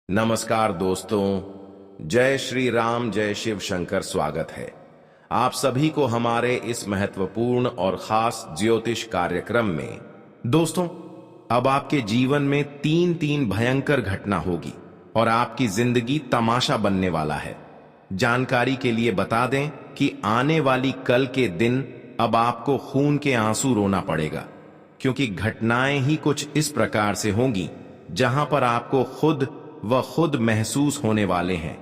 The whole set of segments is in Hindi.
नमस्कार दोस्तों, जय श्री राम, जय शिव शंकर। स्वागत है आप सभी को हमारे इस महत्वपूर्ण और खास ज्योतिष कार्यक्रम में। दोस्तों, अब आपके जीवन में तीन तीन भयंकर घटना होगी और आपकी जिंदगी तमाशा बनने वाला है। जानकारी के लिए बता दें कि आने वाली कल के दिन अब आपको खून के आंसू रोना पड़ेगा, क्योंकि घटनाएं ही कुछ इस प्रकार से होंगी जहां पर आपको खुद महसूस होने वाले हैं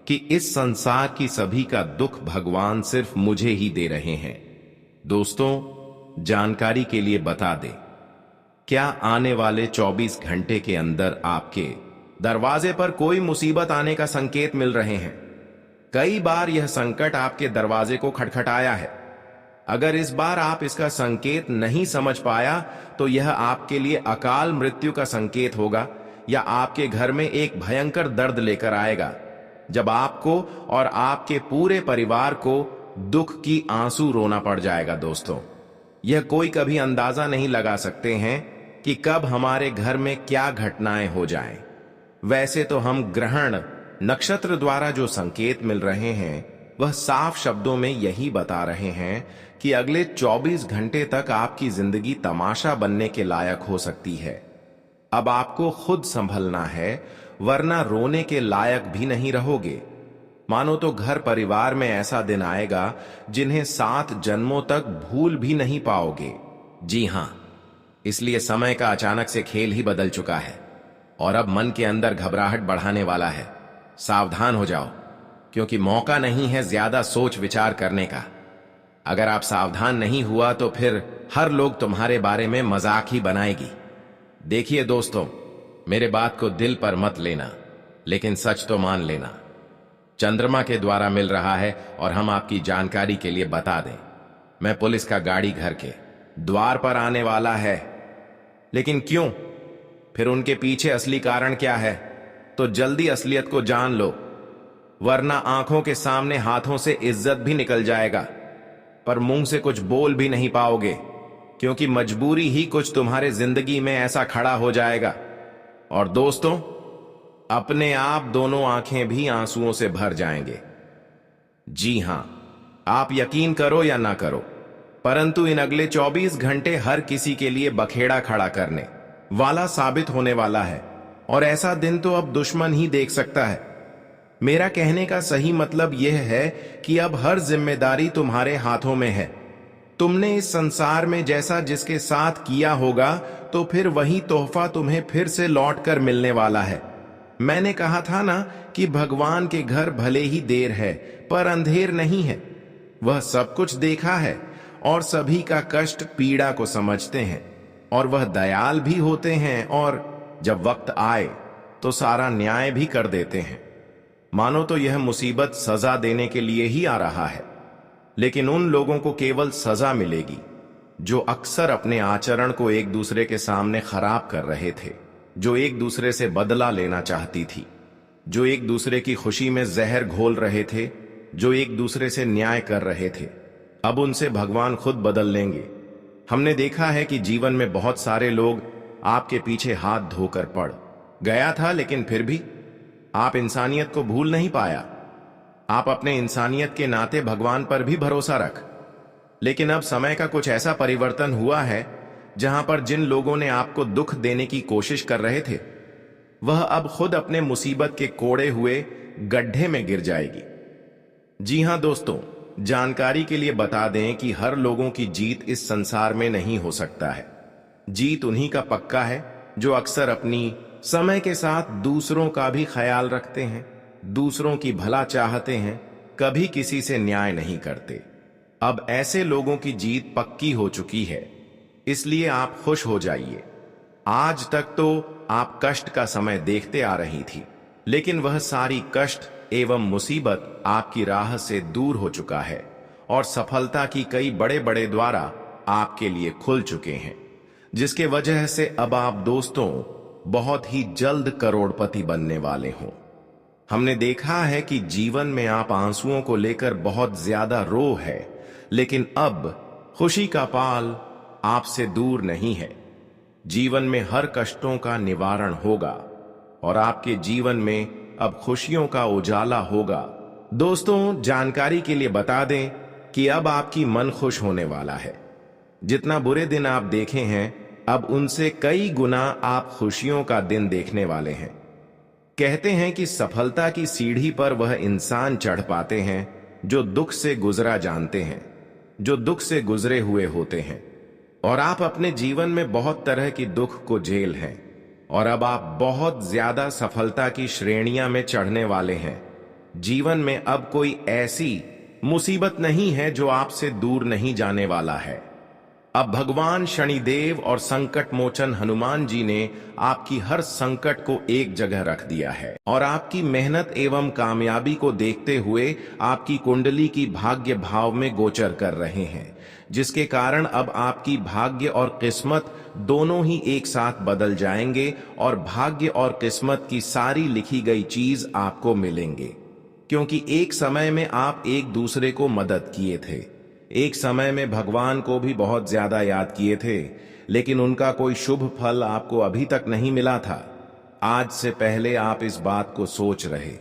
कि इस संसार की सभी का दुख भगवान सिर्फ मुझे ही दे रहे हैं। दोस्तों, जानकारी के लिए बता दें, क्या आने वाले 24 घंटे के अंदर आपके दरवाजे पर कोई मुसीबत आने का संकेत मिल रहे हैं। कई बार यह संकट आपके दरवाजे को खटखटाया है। अगर इस बार आप इसका संकेत नहीं समझ पाया तो यह आपके लिए अकाल मृत्यु का संकेत होगा या आपके घर में एक भयंकर दर्द लेकर आएगा, जब आपको और आपके पूरे परिवार को दुख की आंसू रोना पड़ जाएगा। दोस्तों, यह कोई कभी अंदाजा नहीं लगा सकते हैं कि कब हमारे घर में क्या घटनाएं हो जाएं। वैसे तो हम ग्रहण नक्षत्र द्वारा जो संकेत मिल रहे हैं वह साफ शब्दों में यही बता रहे हैं कि अगले 24 घंटे तक आपकी जिंदगी तमाशा बनने के लायक हो सकती है। अब आपको खुद संभलना है, वरना रोने के लायक भी नहीं रहोगे। मानो तो घर परिवार में ऐसा दिन आएगा जिन्हें 7 जन्मों तक भूल भी नहीं पाओगे। जी हां, इसलिए समय का अचानक से खेल ही बदल चुका है और अब मन के अंदर घबराहट बढ़ाने वाला है। सावधान हो जाओ, क्योंकि मौका नहीं है ज्यादा सोच विचार करने का। अगर आप सावधान नहीं हुआ तो फिर हर लोग तुम्हारे बारे में मजाक ही बनाएगी। देखिए दोस्तों, मेरे बात को दिल पर मत लेना, लेकिन सच तो मान लेना। चंद्रमा के द्वारा मिल रहा है और हम आपकी जानकारी के लिए बता दें, मैं पुलिस का गाड़ी घर के द्वार पर आने वाला है। लेकिन क्यों? फिर उनके पीछे असली कारण क्या है? तो जल्दी असलियत को जान लो, वरना आंखों के सामने हाथों से इज्जत भी निकल जाएगा, पर मुंह से कुछ बोल भी नहीं पाओगे, क्योंकि मजबूरी ही कुछ तुम्हारे जिंदगी में ऐसा खड़ा हो जाएगा। और दोस्तों, अपने आप दोनों आंखें भी आंसुओं से भर जाएंगे। जी हां, आप यकीन करो या ना करो, परंतु इन अगले 24 घंटे हर किसी के लिए बखेड़ा खड़ा करने वाला साबित होने वाला है, और ऐसा दिन तो अब दुश्मन ही देख सकता है। मेरा कहने का सही मतलब यह है कि अब हर जिम्मेदारी तुम्हारे हाथों में है। तुमने इस संसार में जैसा जिसके साथ किया होगा, तो फिर वही तोहफा तुम्हें फिर से लौट कर मिलने वाला है। मैंने कहा था ना कि भगवान के घर भले ही देर है पर अंधेर नहीं है। वह सब कुछ देखा है और सभी का कष्ट पीड़ा को समझते हैं, और वह दयाल भी होते हैं, और जब वक्त आए तो सारा न्याय भी कर देते हैं। मानो तो यह मुसीबत सजा देने के लिए ही आ रहा है, लेकिन उन लोगों को केवल सजा मिलेगी जो अक्सर अपने आचरण को एक दूसरे के सामने खराब कर रहे थे, जो एक दूसरे से बदला लेना चाहती थी, जो एक दूसरे की खुशी में जहर घोल रहे थे, जो एक दूसरे से न्याय कर रहे थे। अब उनसे भगवान खुद बदल लेंगे। हमने देखा है कि जीवन में बहुत सारे लोग आपके पीछे हाथ धोकर पड़ गया था, लेकिन फिर भी आप इंसानियत को भूल नहीं पाया। आप अपने इंसानियत के नाते भगवान पर भी भरोसा रख। लेकिन अब समय का कुछ ऐसा परिवर्तन हुआ है जहां पर जिन लोगों ने आपको दुख देने की कोशिश कर रहे थे, वह अब खुद अपने मुसीबत के कोड़े हुए गड्ढे में गिर जाएगी। जी हां दोस्तों, जानकारी के लिए बता दें कि हर लोगों की जीत इस संसार में नहीं हो सकता है। जीत उन्हीं का पक्का है जो अक्सर अपनी समय के साथ दूसरों का भी ख्याल रखते हैं, दूसरों की भला चाहते हैं, कभी किसी से न्याय नहीं करते। अब ऐसे लोगों की जीत पक्की हो चुकी है, इसलिए आप खुश हो जाइए। आज तक तो आप कष्ट का समय देखते आ रही थी, लेकिन वह सारी कष्ट एवं मुसीबत आपकी राह से दूर हो चुका है और सफलता की कई बड़े बड़े द्वारा आपके लिए खुल चुके हैं, जिसके वजह से अब आप दोस्तों बहुत ही जल्द करोड़पति बनने वाले हों। हमने देखा है कि जीवन में आप आंसुओं को लेकर बहुत ज्यादा रो है, लेकिन अब खुशी का पाल आपसे दूर नहीं है। जीवन में हर कष्टों का निवारण होगा और आपके जीवन में अब खुशियों का उजाला होगा। दोस्तों, जानकारी के लिए बता दें कि अब आपकी मन खुश होने वाला है। जितना बुरे दिन आप देखे हैं, अब उनसे कई गुना आप खुशियों का दिन देखने वाले हैं। कहते हैं कि सफलता की सीढ़ी पर वह इंसान चढ़ पाते हैं जो दुख से गुजरा जानते हैं, जो दुख से गुजरे हुए होते हैं। और आप अपने जीवन में बहुत तरह की दुख को झेल हैं और अब आप बहुत ज्यादा सफलता की श्रेणियां में चढ़ने वाले हैं। जीवन में अब कोई ऐसी मुसीबत नहीं है जो आपसे दूर नहीं जाने वाला है। अब भगवान शनिदेव और संकट मोचन हनुमान जी ने आपकी हर संकट को एक जगह रख दिया है और आपकी मेहनत एवं कामयाबी को देखते हुए आपकी कुंडली की भाग्य भाव में गोचर कर रहे हैं, जिसके कारण अब आपकी भाग्य और किस्मत दोनों ही एक साथ बदल जाएंगे और भाग्य और किस्मत की सारी लिखी गई चीज आपको मिलेंगे। क्योंकि एक समय में आप एक दूसरे को मदद किए थे, एक समय में भगवान को भी बहुत ज्यादा याद किए थे, लेकिन उनका कोई शुभ फल आपको अभी तक नहीं मिला था। आज से पहले आप इस बात को सोच रहे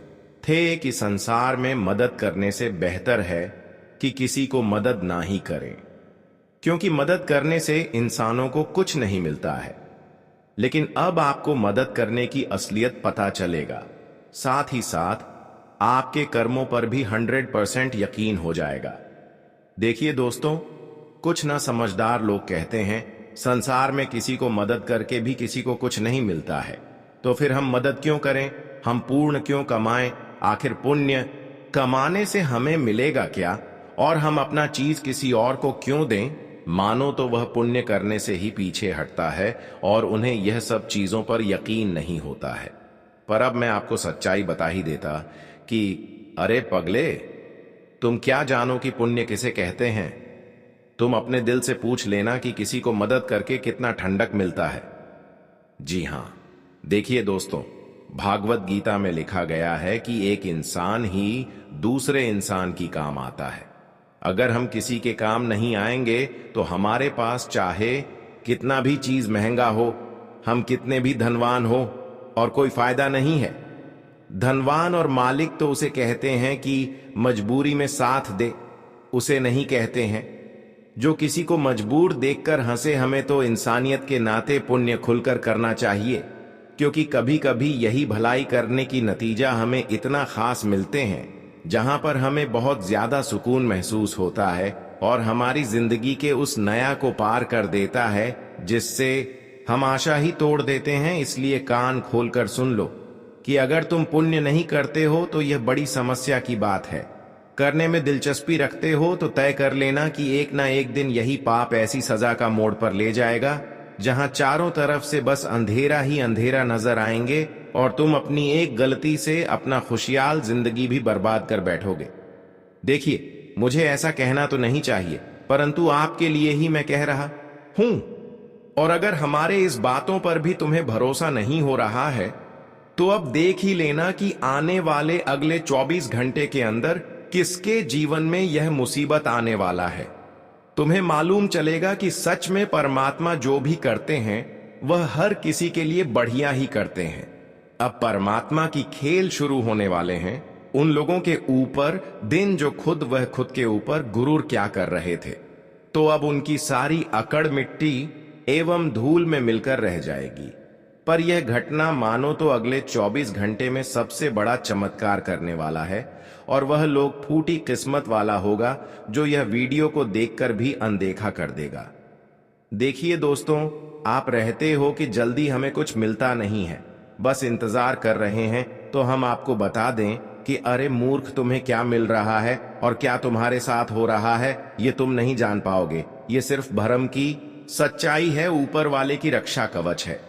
थे कि संसार में मदद करने से बेहतर है कि किसी को मदद ना ही करें, क्योंकि मदद करने से इंसानों को कुछ नहीं मिलता है। लेकिन अब आपको मदद करने की असलियत पता चलेगा, साथ ही साथ आपके कर्मों पर भी 100% यकीन हो जाएगा। देखिए दोस्तों, कुछ ना समझदार लोग कहते हैं संसार में किसी को मदद करके भी किसी को कुछ नहीं मिलता है, तो फिर हम मदद क्यों करें, हम पुण्य क्यों कमाएं, आखिर पुण्य कमाने से हमें मिलेगा क्या, और हम अपना चीज किसी और को क्यों दें। मानो तो वह पुण्य करने से ही पीछे हटता है और उन्हें यह सब चीजों पर यकीन नहीं होता है। पर अब मैं आपको सच्चाई बता ही देता कि अरे पगले, तुम क्या जानो कि पुण्य किसे कहते हैं। तुम अपने दिल से पूछ लेना कि किसी को मदद करके कितना ठंडक मिलता है। जी हां, देखिए दोस्तों, भागवत गीता में लिखा गया है कि एक इंसान ही दूसरे इंसान की काम आता है। अगर हम किसी के काम नहीं आएंगे तो हमारे पास चाहे कितना भी चीज महंगा हो, हम कितने भी धनवान हो, और कोई फायदा नहीं है। धनवान और मालिक तो उसे कहते हैं कि मजबूरी में साथ दे, उसे नहीं कहते हैं जो किसी को मजबूर देखकर हंसे। हमें तो इंसानियत के नाते पुण्य खुलकर करना चाहिए, क्योंकि कभी कभी यही भलाई करने की नतीजा हमें इतना खास मिलते हैं जहां पर हमें बहुत ज्यादा सुकून महसूस होता है और हमारी जिंदगी के उस नया को पार कर देता है जिससे हम आशा ही तोड़ देते हैं। इसलिए कान खोलकर सुन लो कि अगर तुम पुण्य नहीं करते हो तो यह बड़ी समस्या की बात है। करने में दिलचस्पी रखते हो तो तय कर लेना कि एक ना एक दिन यही पाप ऐसी सजा का मोड़ पर ले जाएगा जहां चारों तरफ से बस अंधेरा ही अंधेरा नजर आएंगे और तुम अपनी एक गलती से अपना खुशहाल जिंदगी भी बर्बाद कर बैठोगे। देखिए, मुझे ऐसा कहना तो नहीं चाहिए, परंतु आपके लिए ही मैं कह रहा हूं। और अगर हमारे इस बातों पर भी तुम्हें भरोसा नहीं हो रहा है तो अब देख ही लेना कि आने वाले अगले 24 घंटे के अंदर किसके जीवन में यह मुसीबत आने वाला है। तुम्हें मालूम चलेगा कि सच में परमात्मा जो भी करते हैं वह हर किसी के लिए बढ़िया ही करते हैं। अब परमात्मा की खेल शुरू होने वाले हैं उन लोगों के ऊपर दिन जो खुद के ऊपर गुरूर क्या कर रहे थे। तो अब उनकी सारी अकड़ मिट्टी एवं धूल में मिलकर रह जाएगी। पर यह घटना मानो तो अगले 24 घंटे में सबसे बड़ा चमत्कार करने वाला है और वह लोग फूटी किस्मत वाला होगा जो यह वीडियो को देखकर भी अनदेखा कर देगा। देखिए दोस्तों, आप रहते हो कि जल्दी हमें कुछ मिलता नहीं है, बस इंतजार कर रहे हैं, तो हम आपको बता दें कि अरे मूर्ख, तुम्हें क्या मिल रहा है और क्या तुम्हारे साथ हो रहा है ये तुम नहीं जान पाओगे। ये सिर्फ भ्रम की सच्चाई है, ऊपर वाले की रक्षा कवच है,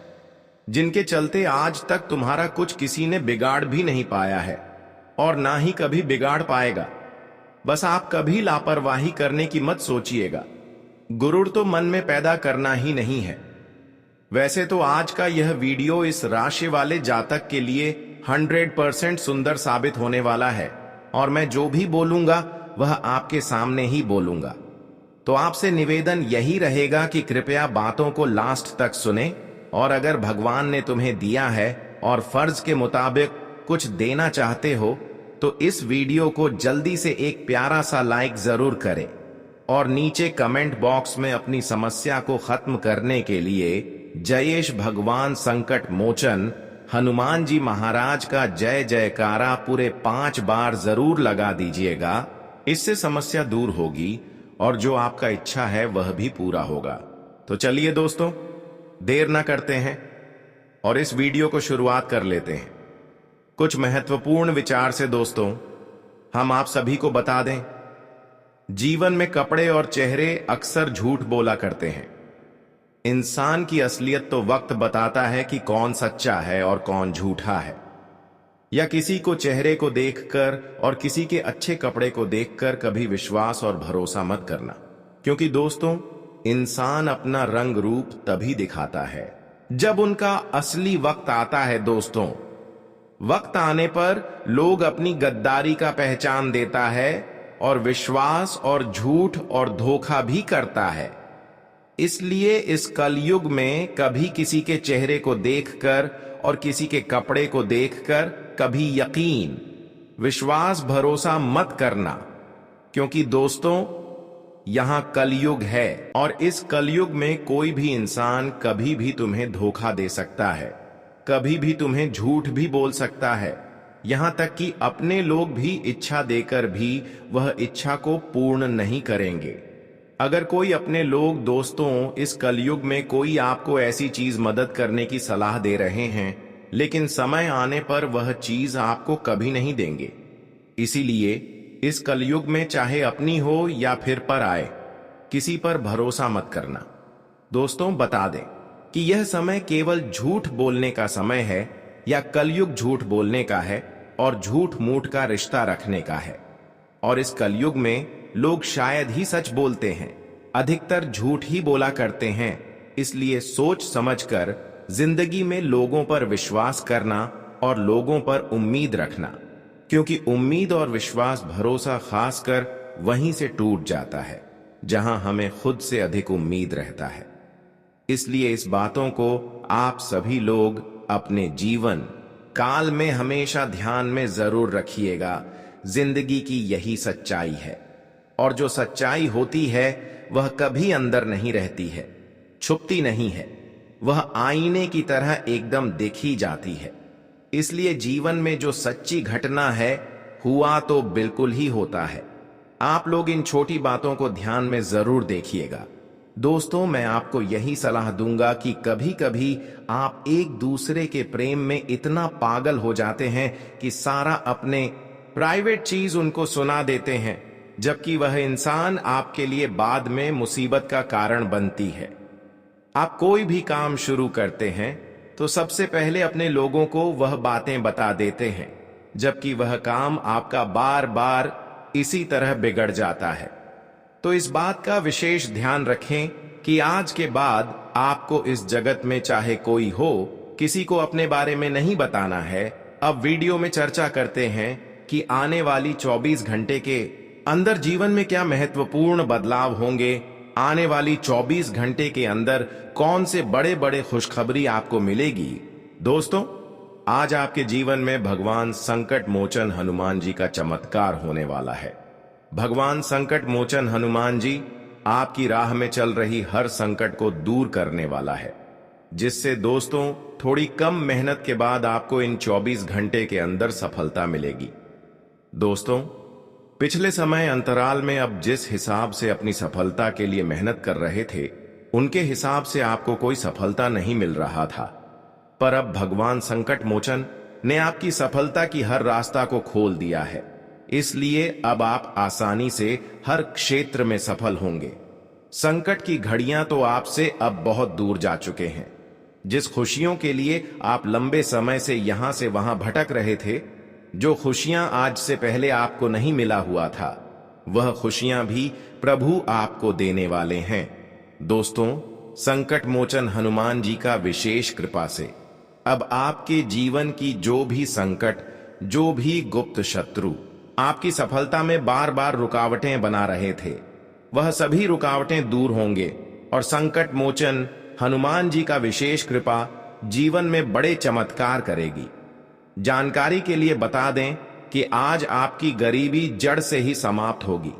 जिनके चलते आज तक तुम्हारा कुछ किसी ने बिगाड़ भी नहीं पाया है और ना ही कभी बिगाड़ पाएगा। बस आप कभी लापरवाही करने की मत सोचिएगा। गुरूर तो मन में पैदा करना ही नहीं है। वैसे तो आज का यह वीडियो इस राशि वाले जातक के लिए 100% सुंदर साबित होने वाला है और मैं जो भी बोलूंगा वह आपके सामने ही बोलूंगा। तो आपसे निवेदन यही रहेगा कि कृपया बातों को लास्ट तक सुने और अगर भगवान ने तुम्हें दिया है और फर्ज के मुताबिक कुछ देना चाहते हो तो इस वीडियो को जल्दी से एक प्यारा सा लाइक जरूर करें और नीचे कमेंट बॉक्स में अपनी समस्या को खत्म करने के लिए जयेश भगवान संकट मोचन हनुमान जी महाराज का जय जयकारा पूरे 5 बार जरूर लगा दीजिएगा। इससे समस्या दूर होगी और जो आपका इच्छा है वह भी पूरा होगा। तो चलिए दोस्तों, देर ना करते हैं और इस वीडियो को शुरुआत कर लेते हैं। कुछ महत्वपूर्ण विचार से दोस्तों हम आप सभी को बता दें, जीवन में कपड़े और चेहरे अक्सर झूठ बोला करते हैं। इंसान की असलियत तो वक्त बताता है कि कौन सच्चा है और कौन झूठा है। या किसी को चेहरे को देखकर और किसी के अच्छे कपड़े को देखकर कभी विश्वास और भरोसा मत करना, क्योंकि दोस्तों इंसान अपना रंग रूप तभी दिखाता है जब उनका असली वक्त आता है। दोस्तों वक्त आने पर लोग अपनी गद्दारी का पहचान देता है और विश्वास और झूठ और धोखा भी करता है। इसलिए इस कलयुग में कभी किसी के चेहरे को देखकर और किसी के कपड़े को देखकर कभी यकीन, विश्वास, भरोसा मत करना, क्योंकि दोस्तों यहां कलयुग है और इस कलयुग में कोई भी इंसान कभी भी तुम्हें धोखा दे सकता है, कभी भी तुम्हें झूठ भी बोल सकता है। यहां तक कि अपने लोग भी इच्छा देकर भी वह इच्छा को पूर्ण नहीं करेंगे। अगर कोई अपने लोग दोस्तों इस कलयुग में कोई आपको ऐसी चीज मदद करने की सलाह दे रहे हैं, लेकिन समय आने पर वह चीज आपको कभी नहीं देंगे। इसीलिए इस कलयुग में चाहे अपनी हो या फिर पर आए, किसी पर भरोसा मत करना। दोस्तों बता दें कि यह समय केवल झूठ बोलने का समय है या कलयुग झूठ बोलने का है और झूठ मूठ का रिश्ता रखने का है। और इस कलयुग में लोग शायद ही सच बोलते हैं, अधिकतर झूठ ही बोला करते हैं। इसलिए सोच समझकर जिंदगी में लोगों पर विश्वास करना और लोगों पर उम्मीद रखना, क्योंकि उम्मीद और विश्वास, भरोसा खासकर वहीं से टूट जाता है जहां हमें खुद से अधिक उम्मीद रहता है। इसलिए इस बातों को आप सभी लोग अपने जीवन काल में हमेशा ध्यान में जरूर रखिएगा। जिंदगी की यही सच्चाई है और जो सच्चाई होती है वह कभी अंदर नहीं रहती है, छुपती नहीं है, वह आईने की तरह एकदम देखी जाती है। इसलिए जीवन में जो सच्ची घटना है हुआ तो बिल्कुल ही होता है। आप लोग इन छोटी बातों को ध्यान में जरूर देखिएगा। दोस्तों मैं आपको यही सलाह दूंगा कि कभी कभी आप एक दूसरे के प्रेम में इतना पागल हो जाते हैं कि सारा अपने प्राइवेट चीज उनको सुना देते हैं, जबकि वह इंसान आपके लिए बाद में मुसीबत का कारण बनती है। आप कोई भी काम शुरू करते हैं तो सबसे पहले अपने लोगों को वह बातें बता देते हैं, जबकि वह काम आपका बार बार इसी तरह बिगड़ जाता है। तो इस बात का विशेष ध्यान रखें कि आज के बाद आपको इस जगत में चाहे कोई हो, किसी को अपने बारे में नहीं बताना है। अब वीडियो में चर्चा करते हैं कि आने वाली 24 घंटे के अंदर जीवन में क्या महत्वपूर्ण बदलाव होंगे। आने वाली 24 घंटे के अंदर कौन से बड़े बड़े खुशखबरी आपको मिलेगी। दोस्तों आज आपके जीवन में भगवान संकट मोचन हनुमान जी का चमत्कार होने वाला है। भगवान संकट मोचन हनुमान जी आपकी राह में चल रही हर संकट को दूर करने वाला है, जिससे दोस्तों थोड़ी कम मेहनत के बाद आपको इन 24 घंटे के अंदर सफलता मिलेगी। दोस्तों पिछले समय अंतराल में अब जिस हिसाब से अपनी सफलता के लिए मेहनत कर रहे थे, उनके हिसाब से आपको कोई सफलता नहीं मिल रहा था। पर अब भगवान संकट मोचन ने आपकी सफलता की हर रास्ता को खोल दिया है। इसलिए अब आप आसानी से हर क्षेत्र में सफल होंगे। संकट की घड़ियां तो आपसे अब बहुत दूर जा चुके हैं। जिस खुशियों के लिए आप लंबे समय से यहां से वहां भटक रहे थे, जो खुशियां आज से पहले आपको नहीं मिला हुआ था, वह खुशियां भी प्रभु आपको देने वाले हैं। दोस्तों संकट मोचन हनुमान जी का विशेष कृपा से अब आपके जीवन की जो भी संकट, जो भी गुप्त शत्रु आपकी सफलता में बार बार रुकावटें बना रहे थे, वह सभी रुकावटें दूर होंगे और संकट मोचन हनुमान जी का विशेष कृपा जीवन में बड़े चमत्कार करेगी। जानकारी के लिए बता दें कि आज आपकी गरीबी जड़ से ही समाप्त होगी।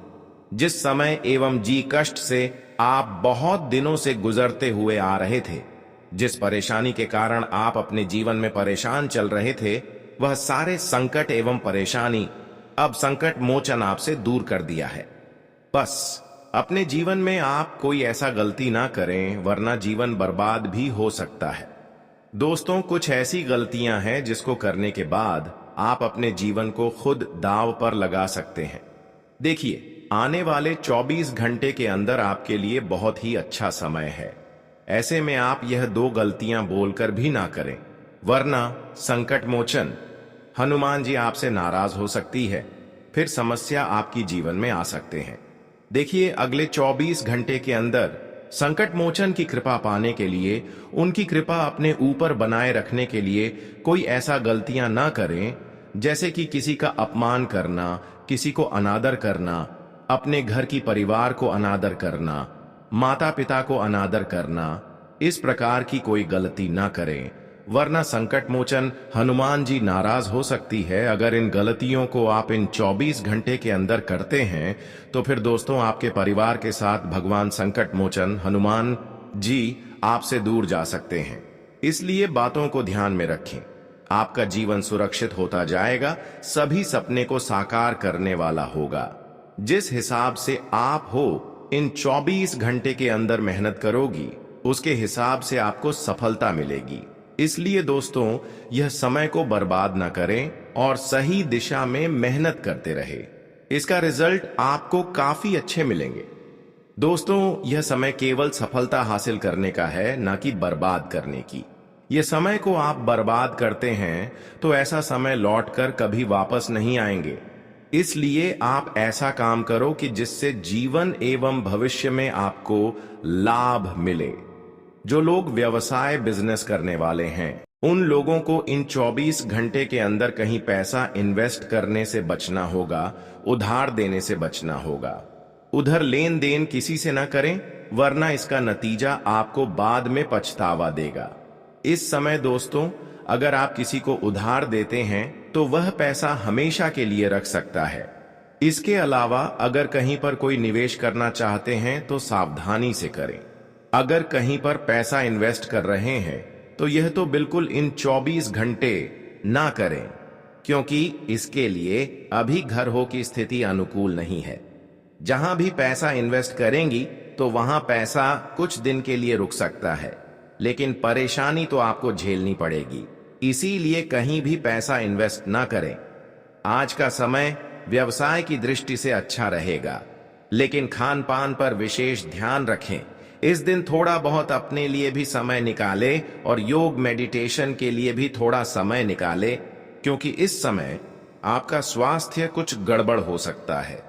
जिस समय एवं जी कष्ट से आप बहुत दिनों से गुजरते हुए आ रहे थे, जिस परेशानी के कारण आप अपने जीवन में परेशान चल रहे थे, वह सारे संकट एवं परेशानी अब संकट मोचन आपसे दूर कर दिया है। बस अपने जीवन में आप कोई ऐसा गलती ना करें, वरना जीवन बर्बाद भी हो सकता है। दोस्तों, कुछ ऐसी गलतियां हैं जिसको करने के बाद आप अपने जीवन को खुद दांव पर लगा सकते हैं। देखिए, आने वाले 24 घंटे के अंदर आपके लिए बहुत ही अच्छा समय है। ऐसे में आप यह 2 गलतियां बोलकर भी ना करें, वरना संकट मोचन हनुमान जी आपसे नाराज हो सकती है, फिर समस्या आपकी जीवन में आ सकते हैं। देखिए, अगले 24 घंटे के अंदर संकट मोचन की कृपा पाने के लिए, उनकी कृपा अपने ऊपर बनाए रखने के लिए कोई ऐसा गलतियां ना करें, जैसे कि किसी का अपमान करना, किसी को अनादर करना, अपने घर की परिवार को अनादर करना, माता पिता को अनादर करना। इस प्रकार की कोई गलती ना करें, वरना संकट मोचन हनुमान जी नाराज हो सकती है। अगर इन गलतियों को आप इन 24 घंटे के अंदर करते हैं, तो फिर दोस्तों आपके परिवार के साथ भगवान संकट मोचन हनुमान जी आपसे दूर जा सकते हैं। इसलिए बातों को ध्यान में रखें। आपका जीवन सुरक्षित होता जाएगा, सभी सपने को साकार करने वाला होगा। जिस हिसाब से आप हो इन 24 घंटे के अंदर मेहनत करोगी, उसके हिसाब से आपको सफलता मिलेगी। इसलिए दोस्तों, यह समय को बर्बाद न करें और सही दिशा में मेहनत करते रहे। इसका रिजल्ट आपको काफी अच्छे मिलेंगे। दोस्तों, यह समय केवल सफलता हासिल करने का है, न कि बर्बाद करने की। यह समय को आप बर्बाद करते हैं तो ऐसा समय लौटकर कभी वापस नहीं आएंगे। इसलिए आप ऐसा काम करो कि जिससे जीवन एवं भविष्य में आपको लाभ मिले। जो लोग व्यवसाय बिजनेस करने वाले हैं, उन लोगों को इन 24 घंटे के अंदर कहीं पैसा इन्वेस्ट करने से बचना होगा, उधार देने से बचना होगा। उधर लेन देन किसी से ना करें, वरना इसका नतीजा आपको बाद में पछतावा देगा। इस समय दोस्तों, अगर आप किसी को उधार देते हैं तो वह पैसा हमेशा के लिए रख सकता है। इसके अलावा अगर कहीं पर कोई निवेश करना चाहते हैं तो सावधानी से करें। अगर कहीं पर पैसा इन्वेस्ट कर रहे हैं तो यह तो बिल्कुल इन 24 घंटे ना करें, क्योंकि इसके लिए अभी घर हो की स्थिति अनुकूल नहीं है। जहां भी पैसा इन्वेस्ट करेंगी तो वहां पैसा कुछ दिन के लिए रुक सकता है, लेकिन परेशानी तो आपको झेलनी पड़ेगी। इसीलिए कहीं भी पैसा इन्वेस्ट ना करें। आज का समय व्यवसाय की दृष्टि से अच्छा रहेगा, लेकिन खान पान पर विशेष ध्यान रखें। इस दिन थोड़ा बहुत अपने लिए भी समय निकाले और योग मेडिटेशन के लिए भी थोड़ा समय निकाले, क्योंकि इस समय आपका स्वास्थ्य कुछ गड़बड़ हो सकता है।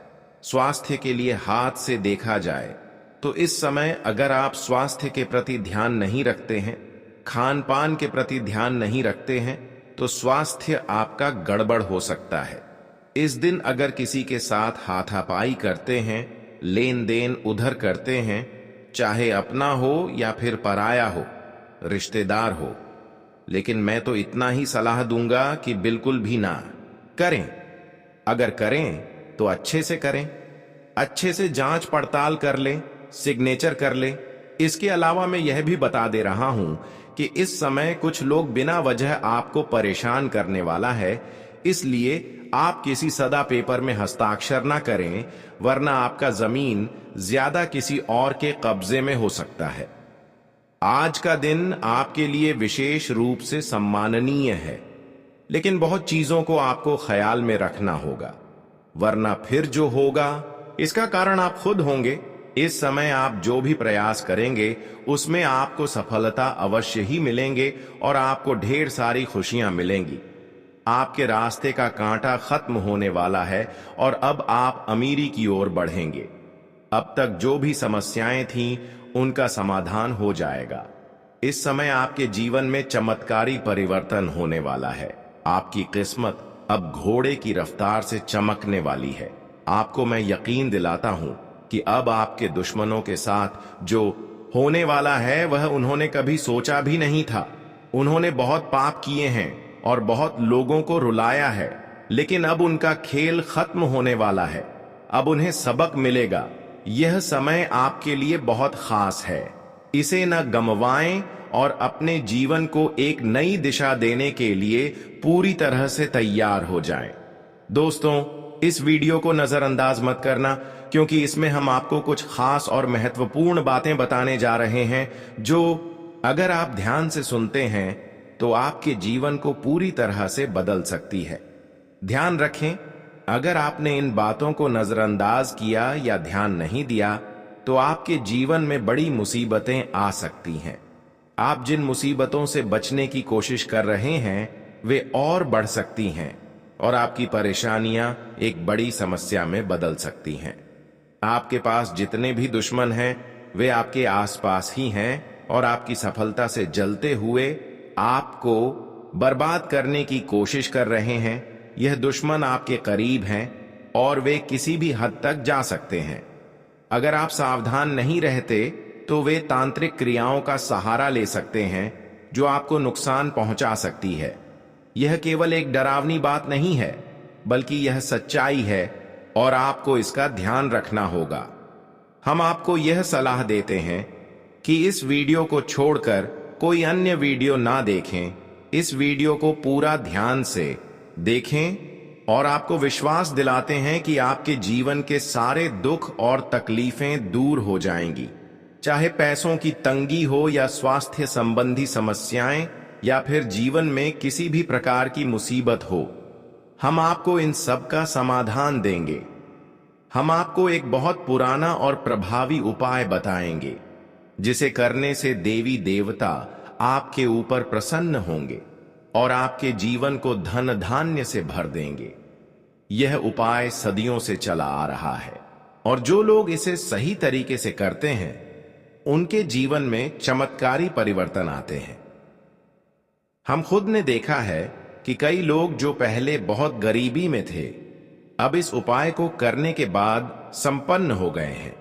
स्वास्थ्य के लिए हाथ से देखा जाए तो इस समय अगर आप स्वास्थ्य के प्रति ध्यान नहीं रखते हैं, खान पान के प्रति ध्यान नहीं रखते हैं, तो स्वास्थ्य आपका गड़बड़ हो सकता है। इस दिन अगर किसी के साथ हाथापाई करते हैं, लेन देन उधर करते हैं, चाहे अपना हो या फिर पराया हो, रिश्तेदार हो, लेकिन मैं तो इतना ही सलाह दूंगा कि बिल्कुल भी ना करें। अगर करें तो अच्छे से करें, अच्छे से जांच पड़ताल कर लें, सिग्नेचर कर लें। इसके अलावा मैं यह भी बता दे रहा हूं कि इस समय कुछ लोग बिना वजह आपको परेशान करने वाला है, इसलिए आप किसी सदा पेपर में हस्ताक्षर ना करें, वरना आपका जमीन ज्यादा किसी और के कब्जे में हो सकता है। आज का दिन आपके लिए विशेष रूप से सम्माननीय है, लेकिन बहुत चीजों को आपको ख्याल में रखना होगा, वरना फिर जो होगा इसका कारण आप खुद होंगे। इस समय आप जो भी प्रयास करेंगे उसमें आपको सफलता अवश्य ही मिलेंगे और आपको ढेर सारी खुशियां मिलेंगी। आपके रास्ते का कांटा खत्म होने वाला है और अब आप अमीरी की ओर बढ़ेंगे। अब तक जो भी समस्याएं थीं उनका समाधान हो जाएगा। इस समय आपके जीवन में चमत्कारी परिवर्तन होने वाला है। आपकी किस्मत अब घोड़े की रफ्तार से चमकने वाली है। आपको मैं यकीन दिलाता हूं कि अब आपके दुश्मनों के साथ जो होने वाला है वह उन्होंने कभी सोचा भी नहीं था। उन्होंने बहुत पाप किए हैं और बहुत लोगों को रुलाया है, लेकिन अब उनका खेल खत्म होने वाला है। अब उन्हें सबक मिलेगा। यह समय आपके लिए बहुत खास है। इसे न गंवाएं और अपने जीवन को एक नई दिशा देने के लिए पूरी तरह से तैयार हो जाएं। दोस्तों, इस वीडियो को नजरअंदाज मत करना, क्योंकि इसमें हम आपको कुछ खास और महत्वपूर्ण बातें बताने जा रहे हैं जो अगर आप ध्यान से सुनते हैं तो आपके जीवन को पूरी तरह से बदल सकती है। ध्यान रखें, अगर आपने इन बातों को नजरअंदाज किया या ध्यान नहीं दिया तो आपके जीवन में बड़ी मुसीबतें आ सकती हैं। आप जिन मुसीबतों से बचने की कोशिश कर रहे हैं वे और बढ़ सकती हैं और आपकी परेशानियां एक बड़ी समस्या में बदल सकती हैं। आपके पास जितने भी दुश्मन हैं वे आपके आसपास ही हैं और आपकी सफलता से जलते हुए आपको बर्बाद करने की कोशिश कर रहे हैं। यह दुश्मन आपके करीब हैं और वे किसी भी हद तक जा सकते हैं। अगर आप सावधान नहीं रहते तो वे तांत्रिक क्रियाओं का सहारा ले सकते हैं जो आपको नुकसान पहुंचा सकती है। यह केवल एक डरावनी बात नहीं है, बल्कि यह सच्चाई है और आपको इसका ध्यान रखना होगा। हम आपको यह सलाह देते हैं कि इस वीडियो को छोड़कर कोई अन्य वीडियो ना देखें। इस वीडियो को पूरा ध्यान से देखें और आपको विश्वास दिलाते हैं कि आपके जीवन के सारे दुख और तकलीफें दूर हो जाएंगी, चाहे पैसों की तंगी हो या स्वास्थ्य संबंधी समस्याएं या फिर जीवन में किसी भी प्रकार की मुसीबत हो। हम आपको इन सब का समाधान देंगे। हम आपको एक बहुत पुराना और प्रभावी उपाय बताएंगे जिसे करने से देवी देवता आपके ऊपर प्रसन्न होंगे और आपके जीवन को धन धान्य से भर देंगे। यह उपाय सदियों से चला आ रहा है और जो लोग इसे सही तरीके से करते हैं उनके जीवन में चमत्कारी परिवर्तन आते हैं। हम खुद ने देखा है कि कई लोग जो पहले बहुत गरीबी में थे अब इस उपाय को करने के बाद संपन्न हो गए हैं।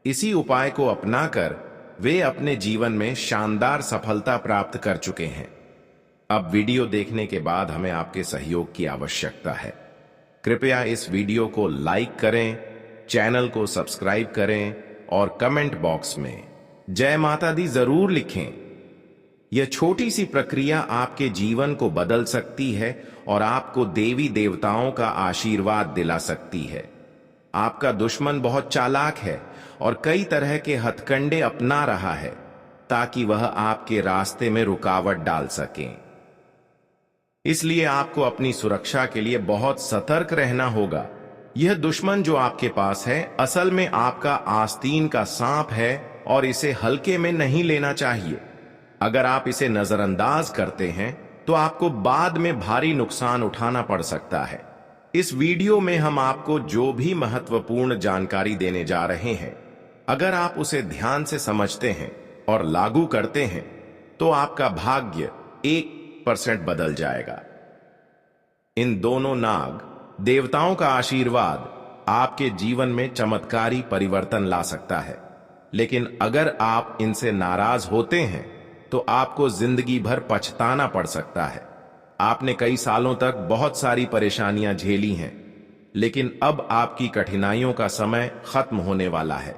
इसी उपाय को अपनाकर वे अपने जीवन में शानदार सफलता प्राप्त कर चुके हैं। अब वीडियो देखने के बाद हमें आपके सहयोग की आवश्यकता है। कृपया इस वीडियो को लाइक करें, चैनल को सब्सक्राइब करें और कमेंट बॉक्स में जय माता दी जरूर लिखें। यह छोटी सी प्रक्रिया आपके जीवन को बदल सकती है और आपको देवी देवताओं का आशीर्वाद दिला सकती है। आपका दुश्मन बहुत चालाक है और कई तरह के हथकंडे अपना रहा है ताकि वह आपके रास्ते में रुकावट डाल सके। इसलिए आपको अपनी सुरक्षा के लिए बहुत सतर्क रहना होगा। यह दुश्मन जो आपके पास है असल में आपका आस्तीन का सांप है और इसे हल्के में नहीं लेना चाहिए। अगर आप इसे नजरअंदाज करते हैं तो आपको बाद में भारी नुकसान उठाना पड़ सकता है। इस वीडियो में हम आपको जो भी महत्वपूर्ण जानकारी देने जा रहे हैं, अगर आप उसे ध्यान से समझते हैं और लागू करते हैं तो आपका भाग्य 1% बदल जाएगा। इन दोनों नाग देवताओं का आशीर्वाद आपके जीवन में चमत्कारी परिवर्तन ला सकता है, लेकिन अगर आप इनसे नाराज होते हैं तो आपको जिंदगी भर पछताना पड़ सकता है। आपने कई सालों तक बहुत सारी परेशानियां झेली हैं, लेकिन अब आपकी कठिनाइयों का समय खत्म होने वाला है।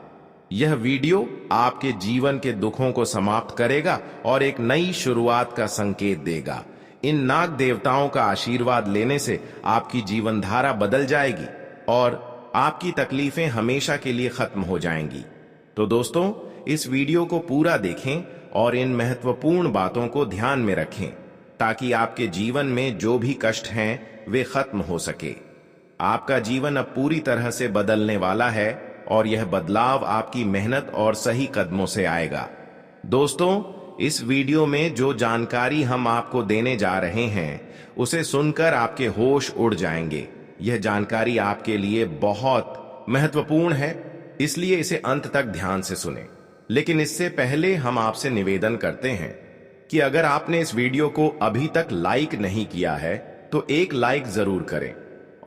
यह वीडियो आपके जीवन के दुखों को समाप्त करेगा और एक नई शुरुआत का संकेत देगा। इन नाग देवताओं का आशीर्वाद लेने से आपकी जीवन धारा बदल जाएगी और आपकी तकलीफें हमेशा के लिए खत्म हो जाएंगी। तो दोस्तों, इस वीडियो को पूरा देखें और इन महत्वपूर्ण बातों को ध्यान में रखें ताकि आपके जीवन में जो भी कष्ट हैं वे खत्म हो सके। आपका जीवन अब पूरी तरह से बदलने वाला है और यह बदलाव आपकी मेहनत और सही कदमों से आएगा। दोस्तों, इस वीडियो में जो जानकारी हम आपको देने जा रहे हैं उसे सुनकर आपके होश उड़ जाएंगे। यह जानकारी आपके लिए बहुत महत्वपूर्ण है, इसलिए इसे अंत तक ध्यान से सुनें। लेकिन इससे पहले हम आपसे निवेदन करते हैं कि अगर आपने इस वीडियो को अभी तक लाइक नहीं किया है तो एक लाइक जरूर करें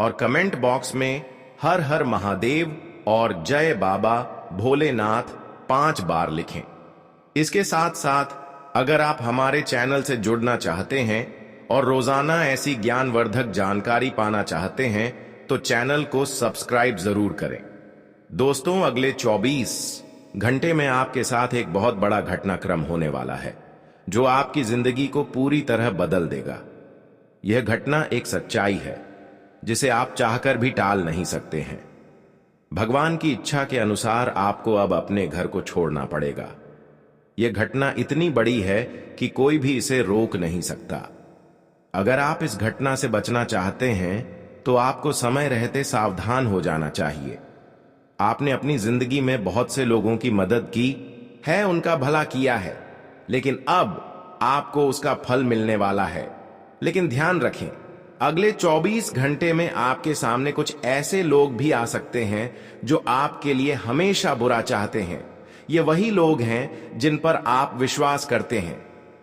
और कमेंट बॉक्स में हर हर महादेव और जय बाबा भोलेनाथ 5 बार लिखें। इसके साथ साथ अगर आप हमारे चैनल से जुड़ना चाहते हैं और रोजाना ऐसी ज्ञानवर्धक जानकारी पाना चाहते हैं तो चैनल को सब्सक्राइब जरूर करें। दोस्तों, अगले 24 घंटे में आपके साथ एक बहुत बड़ा घटनाक्रम होने वाला है जो आपकी जिंदगी को पूरी तरह बदल देगा। यह घटना एक सच्चाई है जिसे आप चाहकर भी टाल नहीं सकते हैं। भगवान की इच्छा के अनुसार आपको अब अपने घर को छोड़ना पड़ेगा। यह घटना इतनी बड़ी है कि कोई भी इसे रोक नहीं सकता। अगर आप इस घटना से बचना चाहते हैं तो आपको समय रहते सावधान हो जाना चाहिए। आपने अपनी जिंदगी में बहुत से लोगों की मदद की है, उनका भला किया है, लेकिन अब आपको उसका फल मिलने वाला है। लेकिन ध्यान रखें, अगले 24 घंटे में आपके सामने कुछ ऐसे लोग भी आ सकते हैं जो आपके लिए हमेशा बुरा चाहते हैं। ये वही लोग हैं जिन पर आप विश्वास करते हैं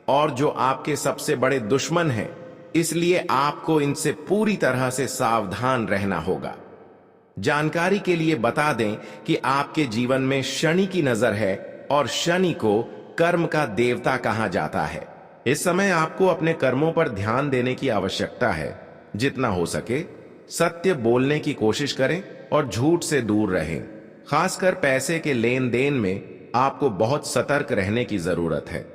और जो आपके सबसे बड़े दुश्मन हैं। इसलिए आपको इनसे पूरी तरह से सावधान रहना होगा। जानकारी के लिए बता दें कि आपके जीवन में शनि की नजर है और शनि को कर्म का देवता कहा जाता है। इस समय आपको अपने कर्मों पर ध्यान देने की आवश्यकता है। जितना हो सके सत्य बोलने की कोशिश करें और झूठ से दूर रहें। खासकर पैसे के लेन देन में आपको बहुत सतर्क रहने की जरूरत है।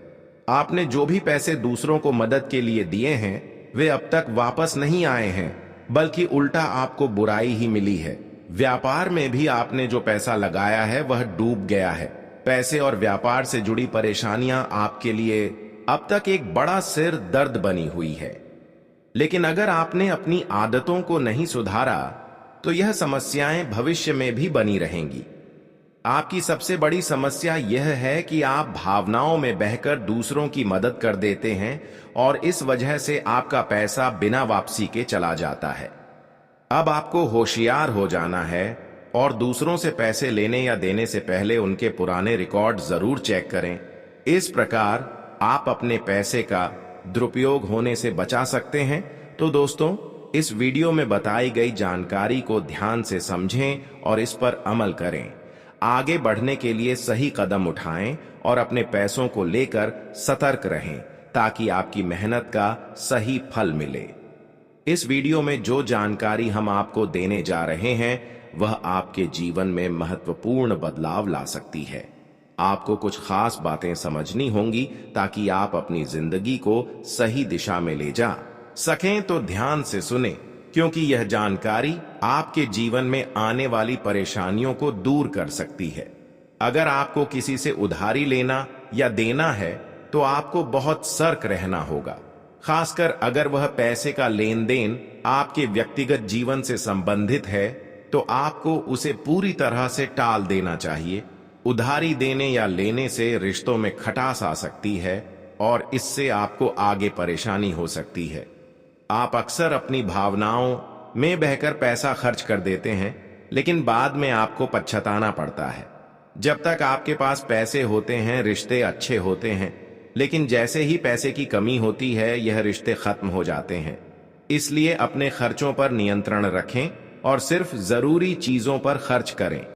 आपने जो भी पैसे दूसरों को मदद के लिए दिए हैं वे अब तक वापस नहीं आए हैं, बल्कि उल्टा आपको बुराई ही मिली है। व्यापार में भी आपने जो पैसा लगाया है वह डूब गया है। पैसे और व्यापार से जुड़ी परेशानियां आपके लिए अब तक एक बड़ा सिर दर्द बनी हुई है। लेकिन अगर आपने अपनी आदतों को नहीं सुधारा तो यह समस्याएं भविष्य में भी बनी रहेंगी। आपकी सबसे बड़ी समस्या यह है कि आप भावनाओं में बहकर दूसरों की मदद कर देते हैं और इस वजह से आपका पैसा बिना वापसी के चला जाता है। अब आपको होशियार हो जाना है और दूसरों से पैसे लेने या देने से पहले उनके पुराने रिकॉर्ड जरूर चेक करें। इस प्रकार आप अपने पैसे का दुरुपयोग होने से बचा सकते हैं। तो दोस्तों, इस वीडियो में बताई गई जानकारी को ध्यान से समझें और इस पर अमल करें। आगे बढ़ने के लिए सही कदम उठाएं और अपने पैसों को लेकर सतर्क रहें ताकि आपकी मेहनत का सही फल मिले। इस वीडियो में जो जानकारी हम आपको देने जा रहे हैं वह आपके जीवन में महत्वपूर्ण बदलाव ला सकती है। आपको कुछ खास बातें समझनी होंगी ताकि आप अपनी जिंदगी को सही दिशा में ले जा सकें। तो ध्यान से सुने, क्योंकि यह जानकारी आपके जीवन में आने वाली परेशानियों को दूर कर सकती है। अगर आपको किसी से उधारी लेना या देना है तो आपको बहुत सतर्क रहना होगा, खासकर अगर वह पैसे का लेन देन आपके व्यक्तिगत जीवन से संबंधित है तो आपको उसे पूरी तरह से टाल देना चाहिए। उधारी देने या लेने से रिश्तों में खटास आ सकती है और इससे आपको आगे परेशानी हो सकती है। आप अक्सर अपनी भावनाओं में बहकर पैसा खर्च कर देते हैं, लेकिन बाद में आपको पछताना पड़ता है। जब तक आपके पास पैसे होते हैं रिश्ते अच्छे होते हैं, लेकिन जैसे ही पैसे की कमी होती है यह रिश्ते खत्म हो जाते हैं। इसलिए अपने खर्चों पर नियंत्रण रखें और सिर्फ जरूरी चीजों पर खर्च करें।